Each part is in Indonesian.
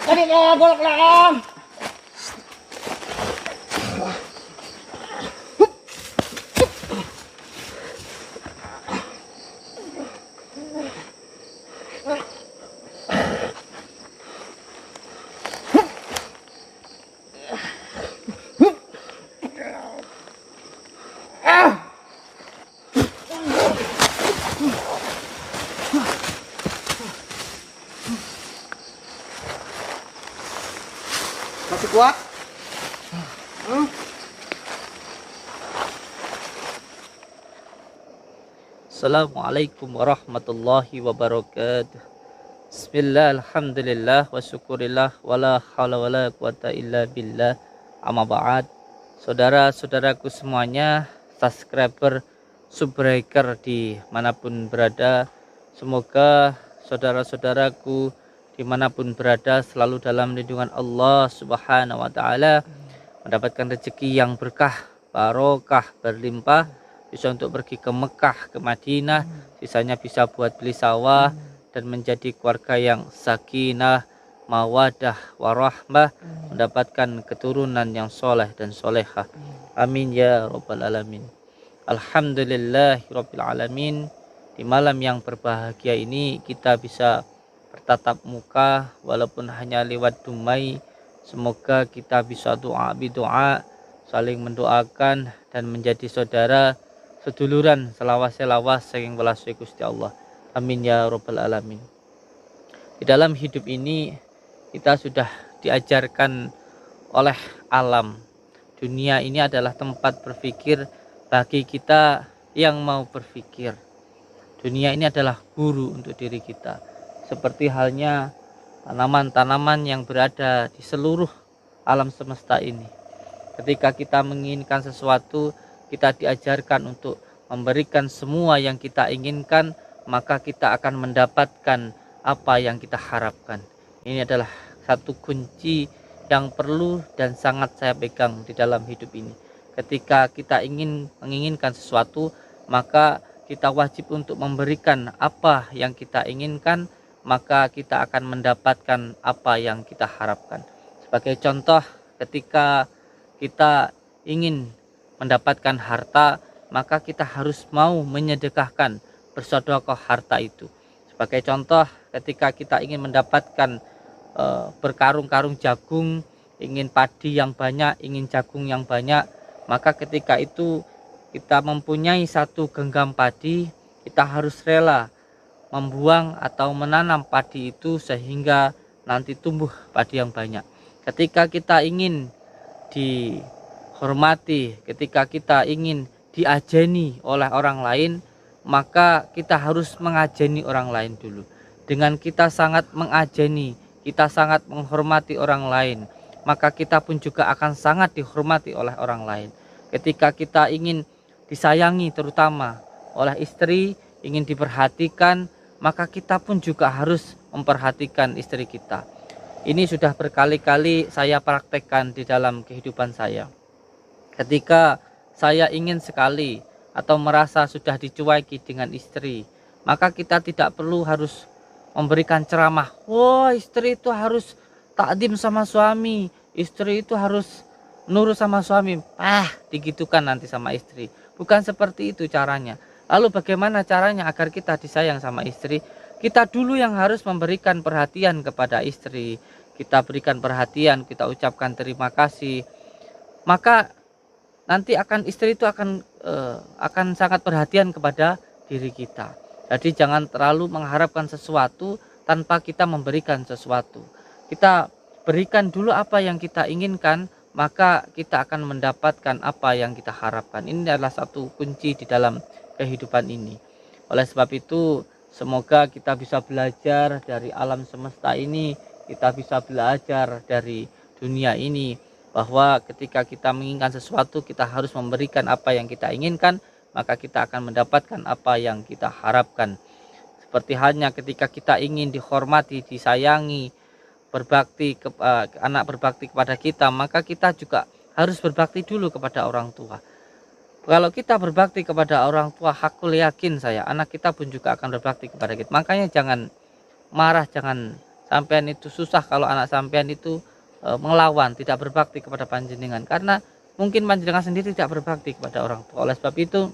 Tadi mau golok belakang. Masih kuat? Assalamualaikum warahmatullahi wabarakatuh. Bismillah, alhamdulillah, wa syukurillah, wala hawla wala quwata illa billah, amma ba'd. Saudara-saudaraku semuanya, subscriber, subbreaker di manapun berada, semoga saudara-saudaraku dimanapun berada selalu dalam lindungan Allah subhanahu wa ta'ala, mendapatkan rezeki yang berkah, barokah, berlimpah, bisa untuk pergi ke Mekah, ke Madinah, sisanya bisa buat beli sawah dan menjadi keluarga yang sakinah, mawadah, warahmah, mendapatkan keturunan yang soleh dan solehah. Amin ya rabbal alamin. Alhamdulillahirabbil alamin. Di malam yang berbahagia ini kita bisa bertatap muka walaupun hanya lewat dumai. Semoga kita bisa doa bidoa, saling mendoakan dan menjadi saudara seduluran selawas saking welas Gusti Allah. Amin ya rabbal alamin. Di dalam hidup ini kita sudah diajarkan oleh alam. Dunia ini adalah tempat berpikir bagi kita yang mau berpikir. Dunia ini adalah guru untuk diri kita. Seperti halnya tanaman-tanaman yang berada di seluruh alam semesta ini. Ketika kita menginginkan sesuatu, kita diajarkan untuk memberikan semua yang kita inginkan, maka kita akan mendapatkan apa yang kita harapkan. Ini adalah satu kunci yang perlu dan sangat saya pegang di dalam hidup ini. Ketika kita menginginkan sesuatu, maka kita wajib untuk memberikan apa yang kita inginkan, maka kita akan mendapatkan apa yang kita harapkan. Sebagai contoh, ketika kita ingin mendapatkan harta, maka kita harus mau menyedekahkan, bersedekah harta itu. Sebagai contoh, ketika kita ingin mendapatkan berkarung-karung jagung, ingin padi yang banyak, ingin jagung yang banyak, maka ketika itu kita mempunyai satu genggam padi, kita harus rela membuang atau menanam padi itu sehingga nanti tumbuh padi yang banyak. Ketika kita ingin dihormati, ketika kita ingin diajeni oleh orang lain, maka kita harus mengajeni orang lain dulu. Dengan kita sangat mengajeni, kita sangat menghormati orang lain, maka kita pun juga akan sangat dihormati oleh orang lain. Ketika kita ingin disayangi terutama oleh istri, ingin diperhatikan, maka kita pun juga harus memperhatikan istri kita. Ini sudah berkali-kali saya praktekkan di dalam kehidupan saya. Ketika saya ingin sekali atau merasa sudah dicueki dengan istri, maka kita tidak perlu harus memberikan ceramah. Wah, istri itu harus takdim sama suami, istri itu harus nurut sama suami. Digitukan nanti sama istri. Bukan seperti itu caranya. Lalu bagaimana caranya agar kita disayang sama istri? Kita dulu yang harus memberikan perhatian kepada istri. Kita berikan perhatian, kita ucapkan terima kasih. Maka nanti istri itu akan sangat perhatian kepada diri kita. Jadi jangan terlalu mengharapkan sesuatu tanpa kita memberikan sesuatu. Kita berikan dulu apa yang kita inginkan, maka kita akan mendapatkan apa yang kita harapkan. Ini adalah satu kunci di dalam kehidupan ini. Oleh sebab itu, semoga kita bisa belajar dari alam semesta ini, kita bisa belajar dari dunia ini, bahwa ketika kita menginginkan sesuatu, kita harus memberikan apa yang kita inginkan, maka kita akan mendapatkan apa yang kita harapkan. Seperti halnya ketika kita ingin dihormati, disayangi, anak berbakti kepada kita, maka kita juga harus berbakti dulu kepada orang tua. Kalau kita berbakti kepada orang tua, hakul yakin saya, anak kita pun juga akan berbakti kepada kita. Makanya jangan marah, jangan sampean itu susah kalau anak sampean itu melawan, tidak berbakti kepada panjenengan, karena mungkin panjenengan sendiri tidak berbakti kepada orang tua. Oleh sebab itu,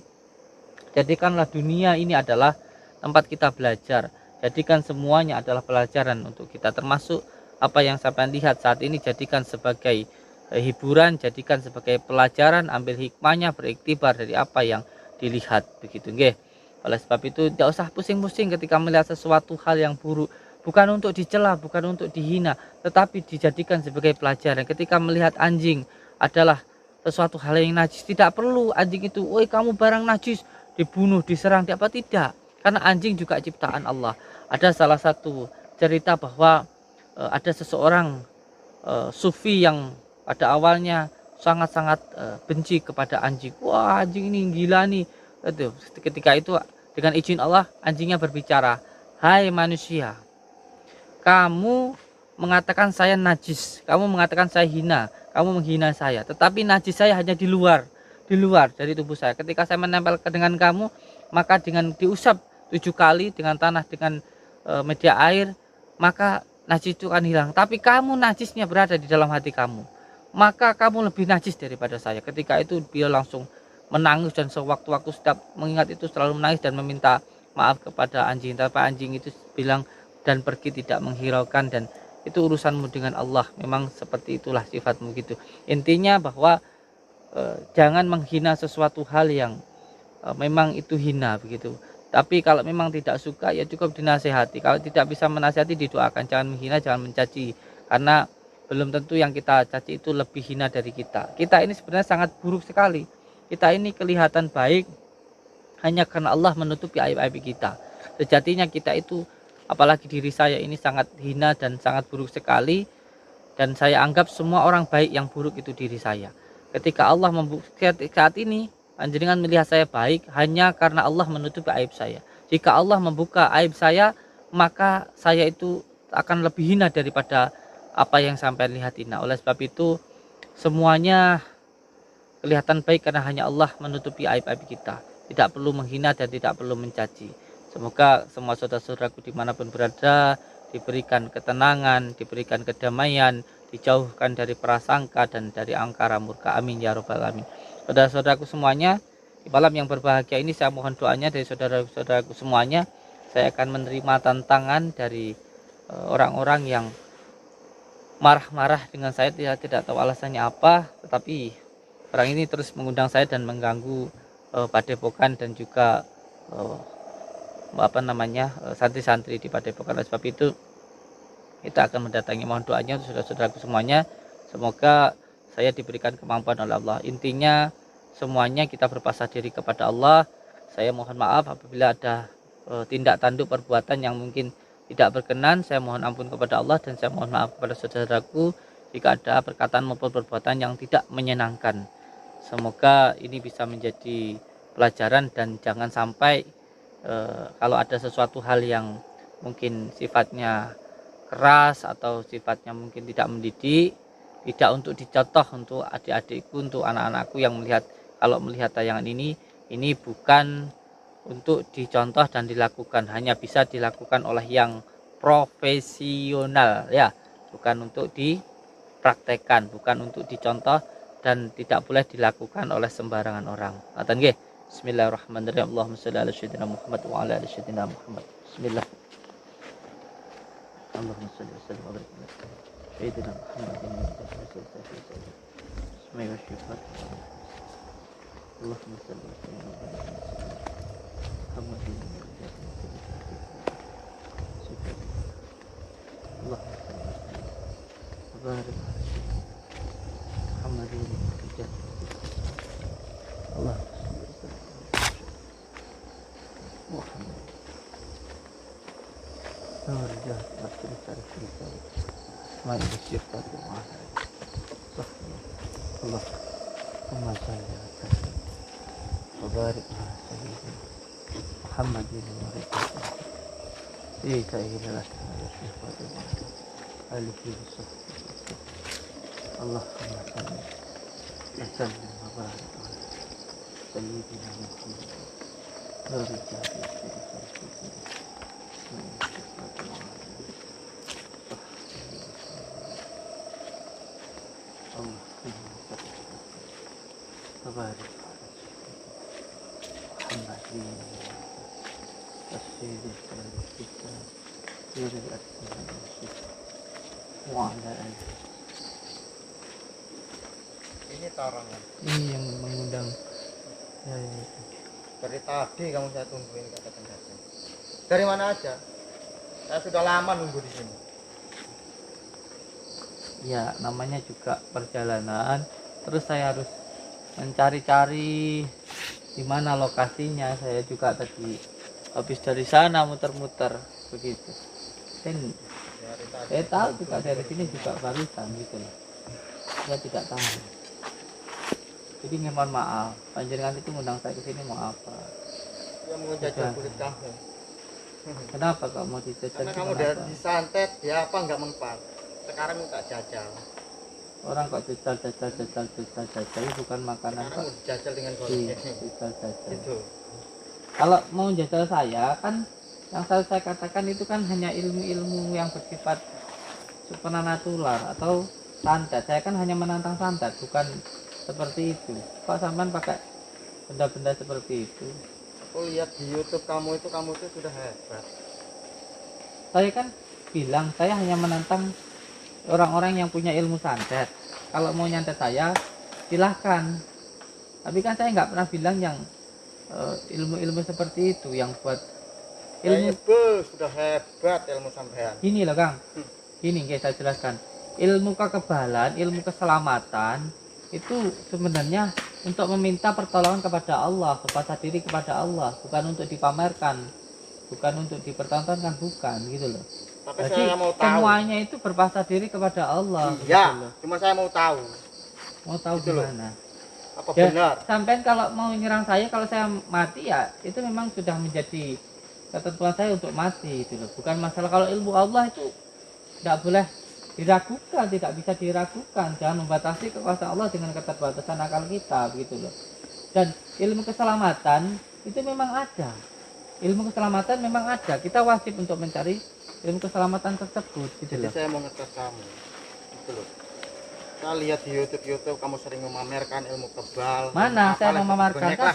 jadikanlah dunia ini adalah tempat kita belajar. Jadikan semuanya adalah pelajaran untuk kita, termasuk apa yang sampean lihat saat ini, jadikan sebagai hiburan, jadikan sebagai pelajaran, ambil hikmahnya, beriktibar dari apa yang dilihat, begitu nggih. Oleh sebab itu tidak usah pusing-pusing ketika melihat sesuatu hal yang buruk, bukan untuk dicela, bukan untuk dihina, tetapi dijadikan sebagai pelajaran. Ketika melihat anjing adalah sesuatu hal yang najis, tidak perlu anjing itu, "Woi, kamu barang najis," dibunuh, diserang, apa tidak. Karena anjing juga ciptaan Allah. Ada salah satu cerita bahwa ada seseorang sufi yang pada awalnya sangat-sangat benci kepada anjing. Wah, anjing ini gila nih. Ketika itu dengan izin Allah, anjingnya berbicara, "Hai manusia, kamu mengatakan saya najis, kamu mengatakan saya hina, kamu menghina saya, tetapi najis saya hanya di luar dari tubuh saya. Ketika saya menempel dengan kamu, maka dengan diusap 7 kali dengan tanah, dengan media air, maka najis itu akan hilang. Tapi kamu najisnya berada di dalam hati kamu, maka kamu lebih najis daripada saya." Ketika itu dia langsung menangis, dan sewaktu-waktu setiap mengingat itu selalu menangis dan meminta maaf kepada anjing. Tapi anjing itu bilang dan pergi, tidak menghiraukan, dan itu urusanmu dengan Allah. Memang seperti itulah sifatmu gitu. Intinya bahwa jangan menghina sesuatu hal yang memang itu hina begitu. Tapi kalau memang tidak suka, ya cukup dinasehati. Kalau tidak bisa menasehati, didoakan. Jangan menghina, jangan mencaci, karena belum tentu yang kita caci itu lebih hina dari kita. Kita ini sebenarnya sangat buruk sekali. Kita ini kelihatan baik hanya karena Allah menutupi aib-aib kita. Sejatinya kita itu, apalagi diri saya ini, sangat hina dan sangat buruk sekali. Dan saya anggap semua orang baik, yang buruk itu diri saya. Ketika Allah membuktikan saat ini, panjenengan melihat saya baik hanya karena Allah menutupi aib saya. Jika Allah membuka aib saya, maka saya itu akan lebih hina daripada apa yang sampai lihat hina. Oleh sebab itu, semuanya kelihatan baik karena hanya Allah menutupi aib-aib kita. Tidak perlu menghina dan tidak perlu mencaci. Semoga semua saudara-saudaraku dimanapun berada diberikan ketenangan, diberikan kedamaian, dijauhkan dari prasangka dan dari angkara murka. Amin ya robbal alamin. Saudara-saudaraku semuanya, di malam yang berbahagia ini saya mohon doanya dari saudara-saudaraku semuanya. Saya akan menerima tantangan dari orang-orang yang marah-marah dengan saya, tidak tahu alasannya apa, tetapi orang ini terus mengundang saya dan mengganggu Padepokan dan juga santri-santri di Padepokan. Oleh sebab itu kita akan mendatangi, mohon doanya untuk saudara-saudaraku semuanya. Semoga saya diberikan kemampuan oleh Allah. Intinya semuanya kita berpasrah diri kepada Allah. Saya mohon maaf apabila ada tindak tanduk perbuatan yang mungkin tidak berkenan. Saya mohon ampun kepada Allah, dan saya mohon maaf kepada saudaraku jika ada perkataan maupun perbuatan yang tidak menyenangkan. Semoga ini bisa menjadi pelajaran, dan jangan sampai kalau ada sesuatu hal yang mungkin sifatnya keras atau sifatnya mungkin tidak mendidik, tidak untuk dicontoh untuk adik-adikku, untuk anak-anakku yang kalau melihat tayangan ini bukan untuk dicontoh dan dilakukan, hanya bisa dilakukan oleh yang profesional ya, bukan untuk dipraktekkan, bukan untuk dicontoh, dan tidak boleh dilakukan oleh sembarangan orang. Ngaten nggih. Bismillahirrahmanirrahim. Allahumma shalli ala sayyidina Muhammad wa ala ali sayyidina Muhammad. Bismillah. Allahumma shalli wa sallim wa barik ala sayyidina Muhammadin wa ala alihi wasallam. Bismillahirrahmanirrahim. Allahumma shalli wa sallim wa barik ala sayyidina Muhammadin wa ala alihi wasallam. Allahumma shalli wa sallim wa barik ala Muhammadin wa ala alihi wasallam. Allah وبارك على محمد تفسير الكتاب سير الأسماء وعلى آله. Ini tarangan. Ini yang mengundang saya. Dari tadi kamu saya tungguin katakan datang. Dari mana aja? Saya sudah lama nunggu di sini. Ya, namanya juga perjalanan. Terus saya harus mencari-cari di mana lokasinya. Saya juga tadi habis dari sana muter-muter begitu. Dan saya tahu juga dari sini juga barusan gitu loh. Saya tidak tahu. Jadi mohon maaf, panjenengan itu ngundang saya ke sini mau apa? Dia mau jajal kulit kamu. Kenapa kok mau dijajal? Karena kamu udah disantet, ya apa nggak mempan. Sekarang minta jajal. Orang kok jajal bukan makanan Sekarang kok. mau jajal dengan Iya, golongnya. jajal. Itu. Kalau mau jajal saya kan yang saya katakan itu kan hanya ilmu-ilmu yang bersifat supranatural atau santet. Saya kan hanya menantang santet, bukan seperti itu. Kok sampean pakai benda-benda seperti itu? Aku lihat di YouTube kamu itu sudah hebat. Saya kan bilang saya hanya menantang orang-orang yang punya ilmu santet. Kalau mau nyantet saya silahkan. Tapi kan saya nggak pernah bilang yang ilmu-ilmu seperti itu yang buat ilmu. Sudah hebat ilmu sampean. Gini loh Kang, gini guys, saya jelaskan. Ilmu kekebalan, ilmu keselamatan itu sebenarnya untuk meminta pertolongan kepada Allah, berpasrah diri kepada Allah, bukan untuk dipamerkan, bukan untuk dipertontonkan, bukan gitu loh. Tapi Jadi saya mau tahu. semuanya itu berpasrah diri kepada Allah. Iya, Gitu loh. cuma saya mau tahu. Mau tahu Gitu loh. gimana? Apa Ya, benar? sampai kalau mau nyerang saya, kalau saya mati ya itu memang sudah menjadi ketentuan saya untuk mati itu loh. Bukan masalah, kalau ilmu Allah itu tidak boleh diragukan, tidak bisa diragukan. Jangan membatasi kekuasaan Allah dengan keterbatasan akal kita begitu loh. Dan ilmu keselamatan itu memang ada. Ilmu keselamatan memang ada. Kita wajib untuk mencari ilmu keselamatan tersebut gitu Jadi loh. saya mau ngetes kamu. Gitu loh. Saya lihat di YouTube kamu sering memamerkan ilmu kebal. Mana saya memamerkan? Kan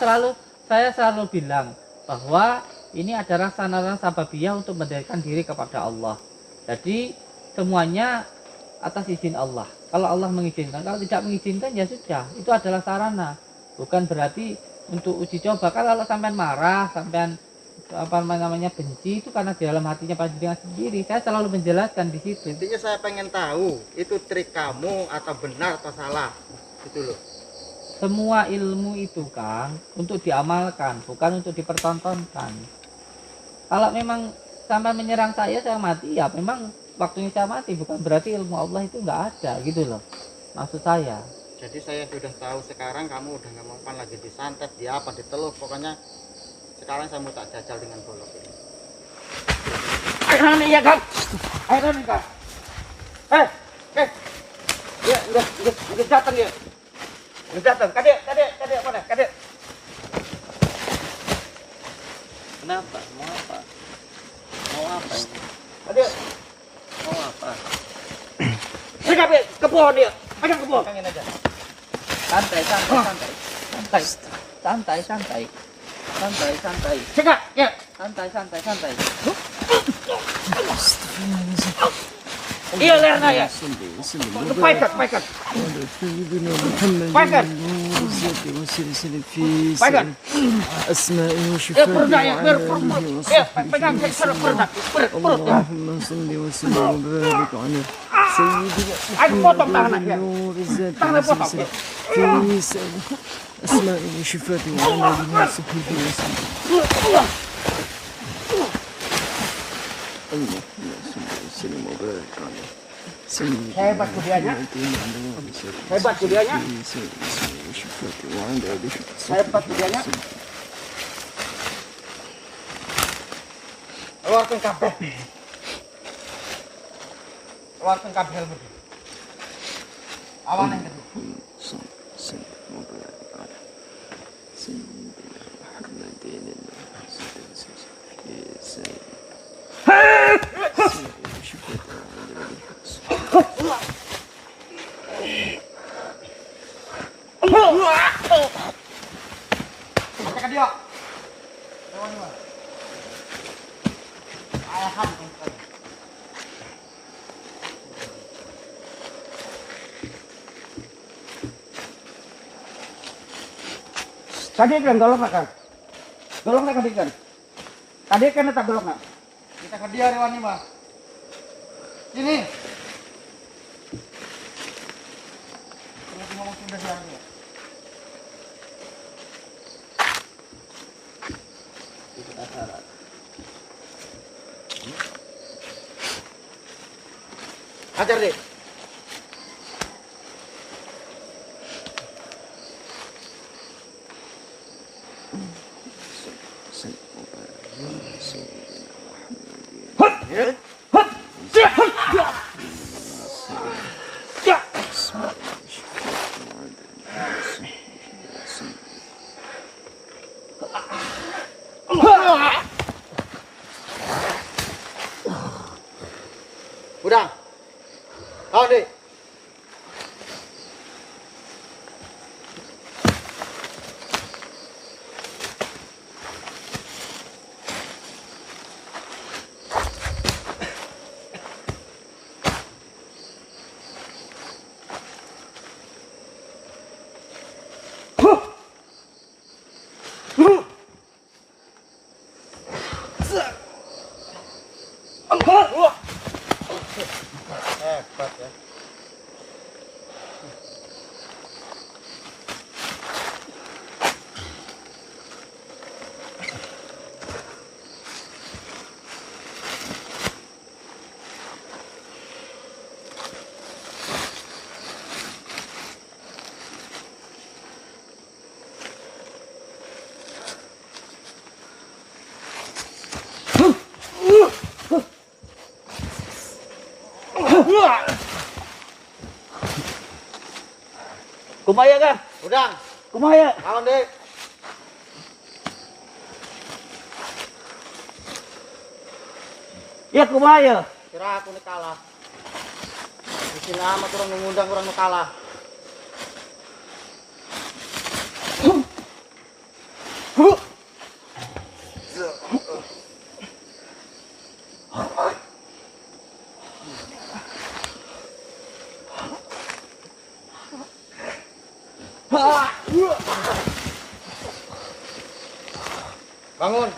saya selalu bilang bahwa ini adalah sarana sababiyah untuk mendekatkan diri kepada Allah. Jadi semuanya atas izin Allah. Kalau Allah mengizinkan, kalau tidak mengizinkan ya sudah. Itu adalah sarana. Bukan berarti untuk uji coba. Kalau sampean marah, sampean apa namanya benci, itu karena di dalam hatinya panjenengan sendiri. Saya selalu menjelaskan di situ. Intinya saya pengen tahu itu trik kamu atau benar atau salah. Gitu loh. Semua ilmu itu Kang untuk diamalkan, bukan untuk dipertontonkan. Kalau memang sampai menyerang saya mati, ya memang waktunya saya mati, bukan berarti ilmu Allah itu nggak ada gitu loh. Maksud saya. Jadi saya sudah tahu sekarang kamu udah nggak mempan lagi disantet, di apa, diteluh, pokoknya sekarang saya mau tak jajal dengan golok ini. Ayo nih ya Kang, ayo nih Kang. Ya udah datang ya. Udah datang, kadek mana, kadek. Kenapa? Mau apa? Mau apa ini? Kadek. Mau apa? Ini kadek, ke pohon dia. Pegang ke pohon. Pegangin aja. Santai. Cekak, ya. Santai. Iya lerna ya. Paikat. Paikat. أسمائه Ya وشفائه perut ya, وعلى perut. آله Ya, وصحبه pegang perut. اللهم صل وسلم وبارك على سيدنا Ayo potong tangan ya. نور الذات Tangan potong. والسلسلة في أسمائه وشفائه وعلى آله وصحبه وسلم اللهم صل وسلم وبارك على سيدنا Hebat kuliahnya. Hebat kuliahnya. وشفائه وعلى آله Hebat kuliahnya. Keluarkan kabel. Keluarkan kabel ilmu. Awan yang kedua. صل وسلم وبارك على سيدنا محمد Wah! Pak. Lewat Pak. Alhamdulillah. Tadi kan golok nak kan? Golok nak kan? Tadi kan tak golok nak? Kita ke dia Rewani mah. Ini. Kalau ngomong sudah siapa? Itu acara. Ajar deh. Udah. Kau deh. Hebat ya. Kumaya kah? Udah. Kumaya. Kawan deh. Ya kumaya. Kira aku nih kalah. Di sini amat orang mengundang orang nu kalah. Bangun.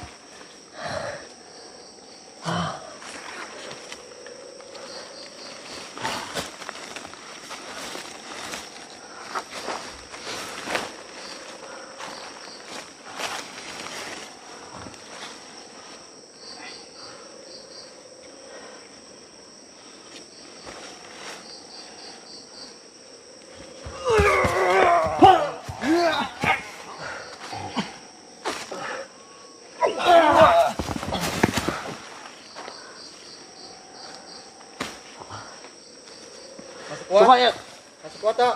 Masuk kuat. Kumaya. Masuk kuat tak?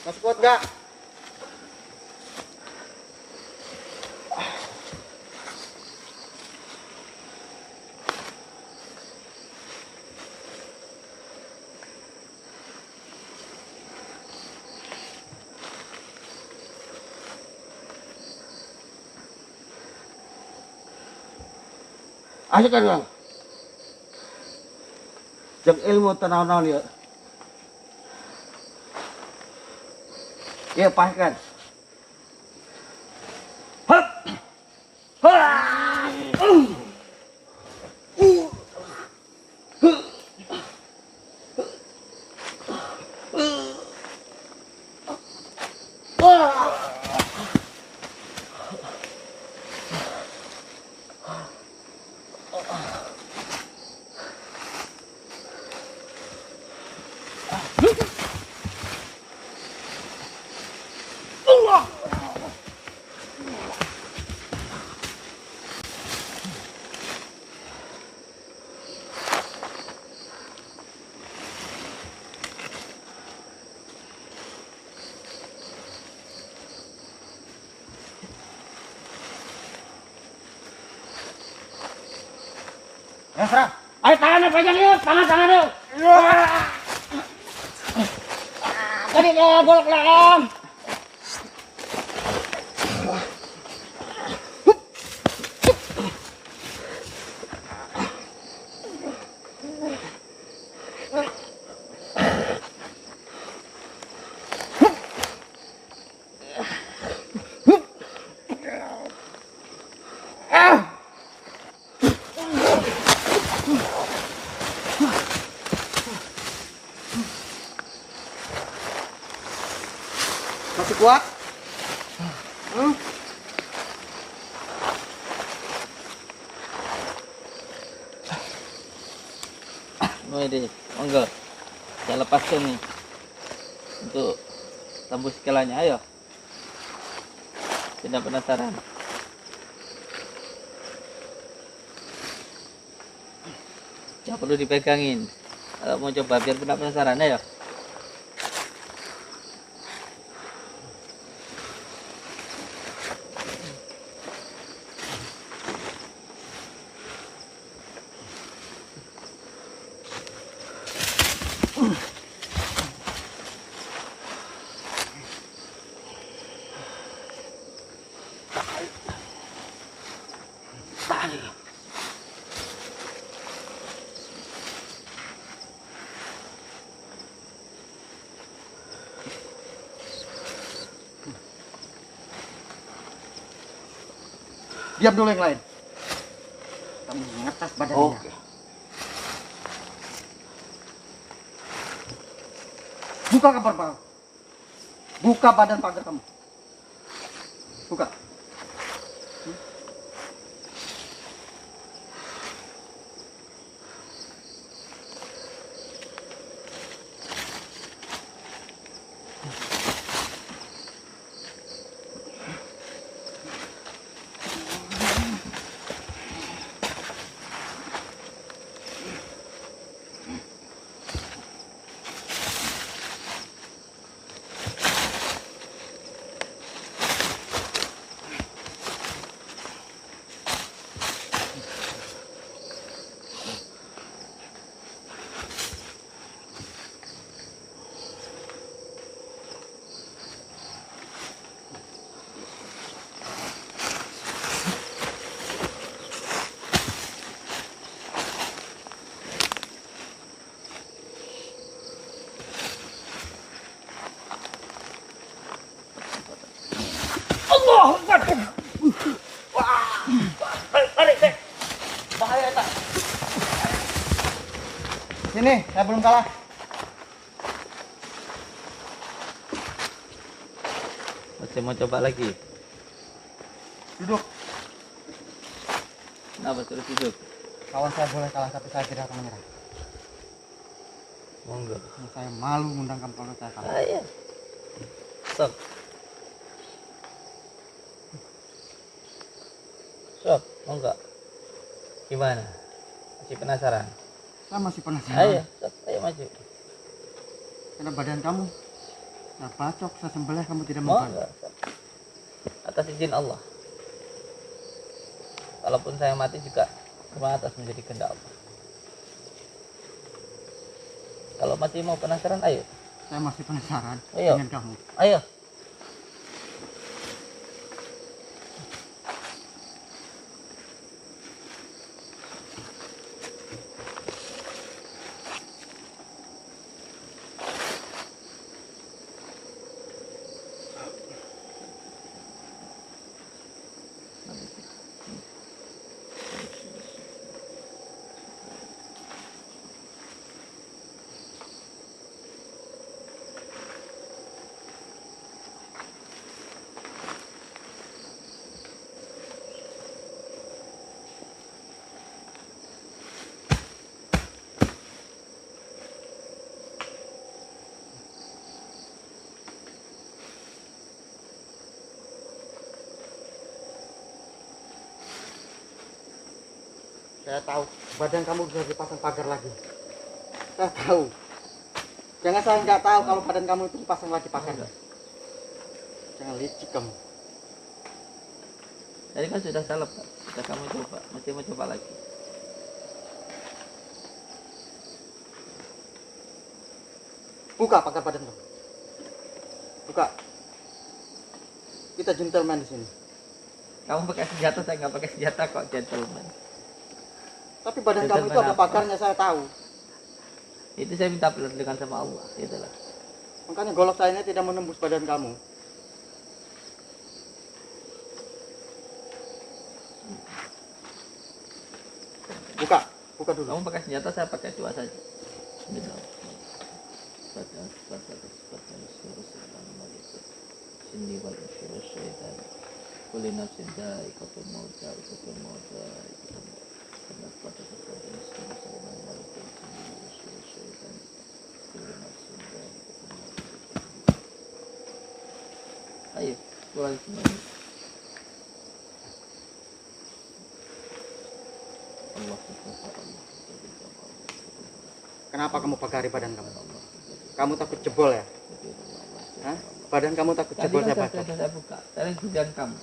Masuk kuat enggak? Asik kan bang? Jeng ilmu tenang-tenang ya. Ya pas kan? Hup! Ya serah. Ayo tangannya pegang yuk, tangan yuk. Tadi ke bolak belakang. Masih kuat? Oh ini, monggo. Saya lepaskan nih untuk tembus skalanya. Ayo. Tidak penasaran? Ya perlu dipegangin. Kalau mau coba biar tidak penasaran, ayo. Diam dulu yang lain. Kamu ngetas badannya. Oke. Buka kabar pagar. Buka badan pagar kamu. Buka. Sini, saya belum kalah. Masih mau coba lagi? Duduk. Kenapa suruh duduk? Kawan saya boleh kalah, tapi saya tidak akan menyerah. Monggo. Saya malu mengundang kamu kalau saya kalah. Ayo. Sok. Sok, monggo. Gimana? Masih penasaran? Saya masih penasaran. Ayo, sok, ayo maju. Karena badan kamu, saya bacok, saya sembelih, kamu tidak mau. Monggo. Sok. Atas izin Allah. Kalaupun saya mati juga semua atas menjadi kehendak Allah. Kalau masih mau penasaran, ayo. Saya masih penasaran Ayo. dengan kamu. Ayo. Saya tahu badan kamu sudah dipasang pagar lagi. Saya tahu. Jangan saya nggak tahu kalau badan kamu itu dipasang lagi pagar. Jangan licik kamu. Tadi kan sudah saya lepas. Sudah kamu coba. Masih mau coba lagi. Buka pagar badan kamu. Buka. Kita gentleman di sini. Kamu pakai senjata, saya nggak pakai senjata kok, gentleman. Tapi badan kamu itu Gentleman ada apa? pagarnya, saya tahu. Itu saya minta perlindungan sama Allah, itulah. Makanya golok saya ini tidak menembus badan kamu. Buka dulu. Kamu pakai senjata, saya pakai doa saja. Ayo, keluar semuanya. Kenapa kamu pagari badan kamu? Kamu takut jebol ya? Hah? Badan kamu takut Tadi jebol kan saya baca. saya buka, saya bidang kamu.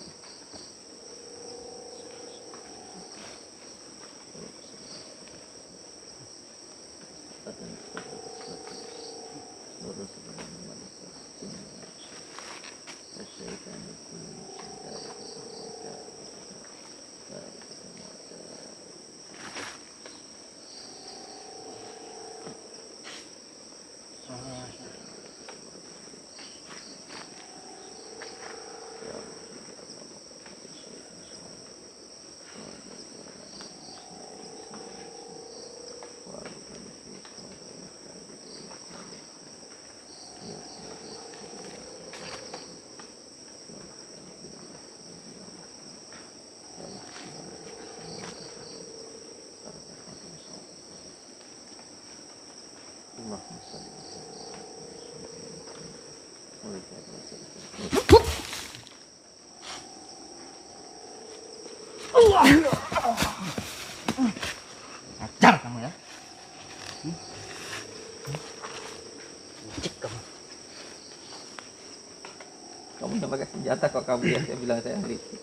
Ajar kamu ya. Cik kamu. Kamu udah pakai senjata kok kamu yang saya bilang saya licik.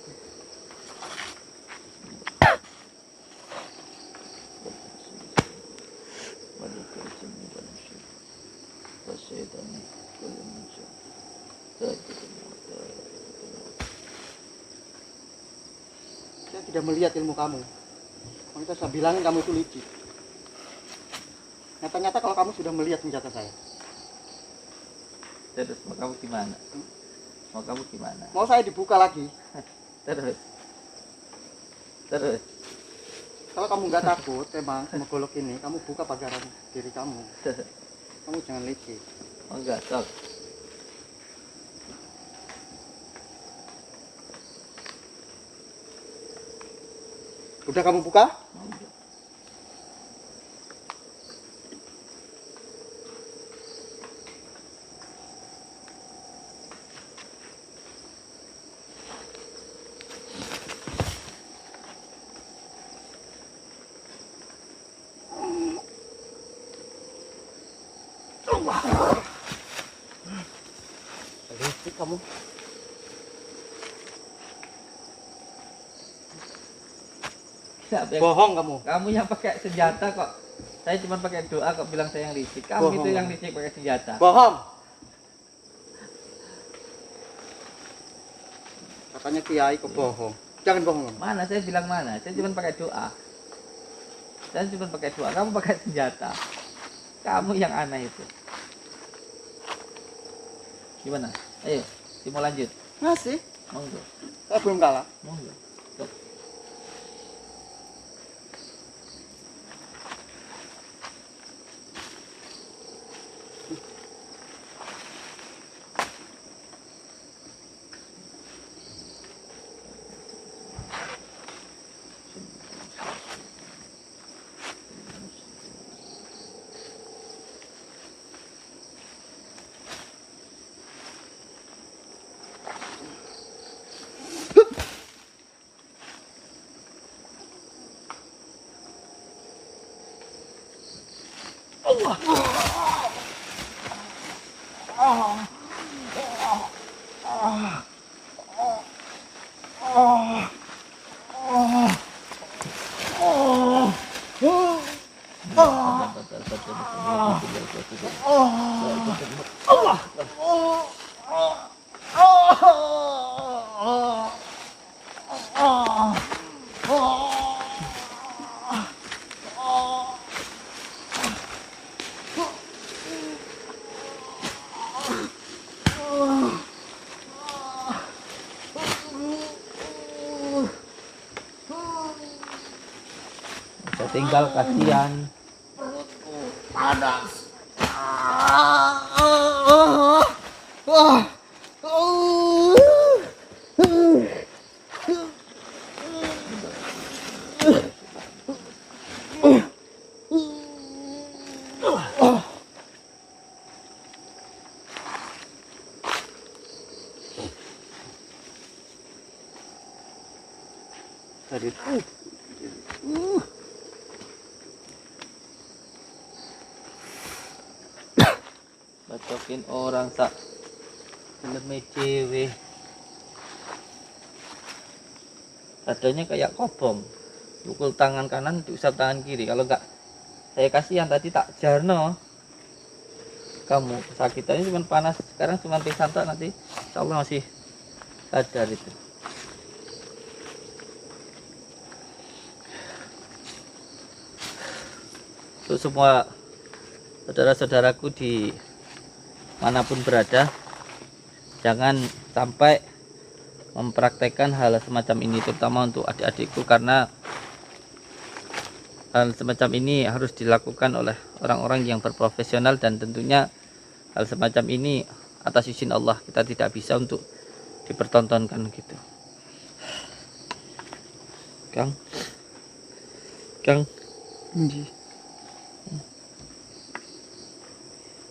Saya tidak melihat ilmu kamu. Makanya saya bilangin kamu itu licik. Nyata-nyata kalau kamu sudah melihat senjata saya. Terus mau kamu gimana? Mau kamu gimana? Mau saya dibuka lagi? Terus. Terus. Kalau kamu nggak takut emang sama golok ini, kamu buka pagaran diri kamu. Kamu jangan licik. Oh enggak, sok. Udah kamu buka? Oh, enggak. Licik kamu. Siapa yang Bohong kamu. kamu yang pakai senjata kok? Saya cuma pakai doa kok bilang saya yang licik. Kamu Bohong. itu yang licik pakai senjata. Bohong. Katanya kiai kok bohong. Jangan bohong kamu. Mana saya bilang mana? Saya cuma pakai doa. Saya cuma pakai doa. Kamu pakai senjata. Kamu yang aneh itu. Gimana? Ayo, mau lanjut. Masih. Monggo. Saya belum kalah. Monggo. Stop. ditinggal kasihan. Panas. Tadi bacokin orang sak filmnya cewek. Adanya kayak kobong, pukul tangan kanan diusap tangan kiri. Kalau enggak saya kasih yang tadi tak jarno, kamu kesakitannya cuma panas, sekarang cuma pingsan tok, nanti insya Allah masih sadar itu. Untuk semua saudara-saudaraku di manapun berada, jangan sampai mempraktekkan hal semacam ini, terutama untuk adik-adikku, karena hal semacam ini harus dilakukan oleh orang-orang yang berprofesional, dan tentunya hal semacam ini atas izin Allah, kita tidak bisa untuk dipertontonkan gitu. Kang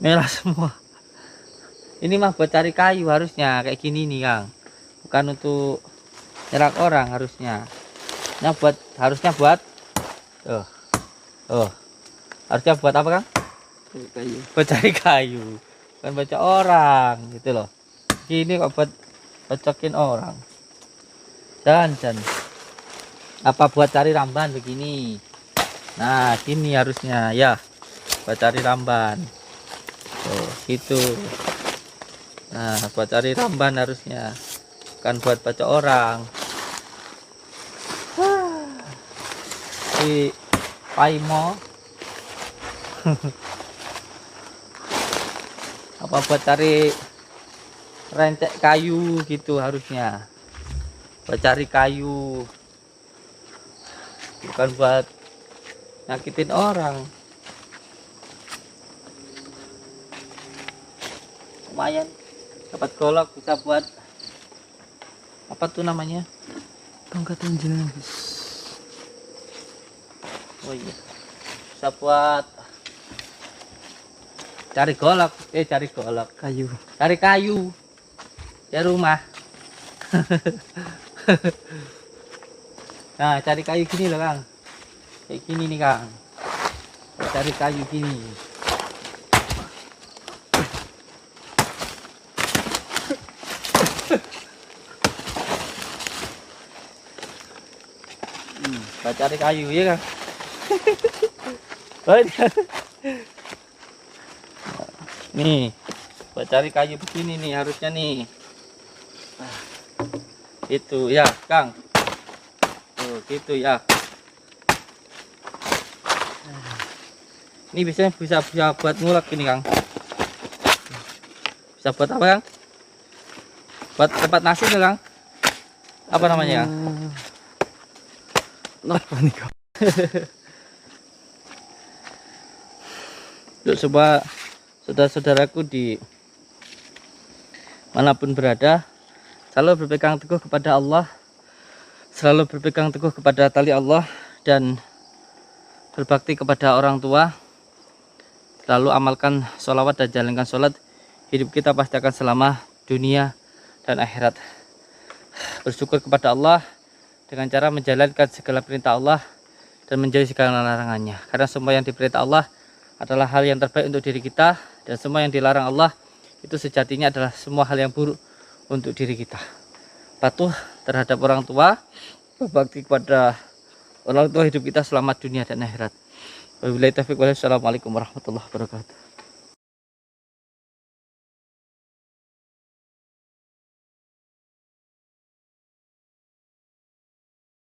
merah semua. Ini mah buat cari kayu harusnya kayak gini nih Kang, bukan untuk nyerang orang harusnya. Nah harusnya buat harusnya buat apa Kang? Kayu. Buat cari kayu, bukan baca orang gitu loh. Gini kok buat bacokin orang. Dan apa buat cari ramban begini. Nah gini harusnya ya, buat cari ramban. Tuh, gitu. Nah, buat cari ramban harusnya, bukan buat baca orang. Si Paimo apa buat cari rencek kayu gitu harusnya, buat cari kayu, bukan buat nyakitin orang. Lumayan dapat golok, bisa buat apa tuh namanya, Tongkatan jenis. oh iya, bisa buat cari golok, Kayu. cari kayu di rumah. Nah cari kayu gini loh Kang, kayak gini nih Kang, cari kayu gini. Buat cari kayu ya Kang. Nih buat cari kayu begini nih harusnya nih. Itu ya Kang, tuh gitu ya. Ini biasanya bisa buat ngulek ini Kang. Bisa buat apa Kang? Buat tempat nasi nih Kang. Apa namanya Kang? Apa nih kau? Untuk semua saudara-saudaraku di manapun berada, selalu berpegang teguh kepada Allah, selalu berpegang teguh kepada tali Allah, dan berbakti kepada orang tua. Lalu amalkan sholawat dan jalankan sholat, hidup kita pasti akan selamat dunia dan akhirat. Bersyukur kepada Allah dengan cara menjalankan segala perintah Allah dan menjauhi segala larangannya, karena semua yang diperintah Allah adalah hal yang terbaik untuk diri kita, dan semua yang dilarang Allah itu sejatinya adalah semua hal yang buruk untuk diri kita. Patuh terhadap orang tua, berbakti kepada orang tua, hidup kita selamat dunia dan akhirat. Wabillahi taufiq walhidayah. Assalamualaikum warahmatullahi wabarakatuh.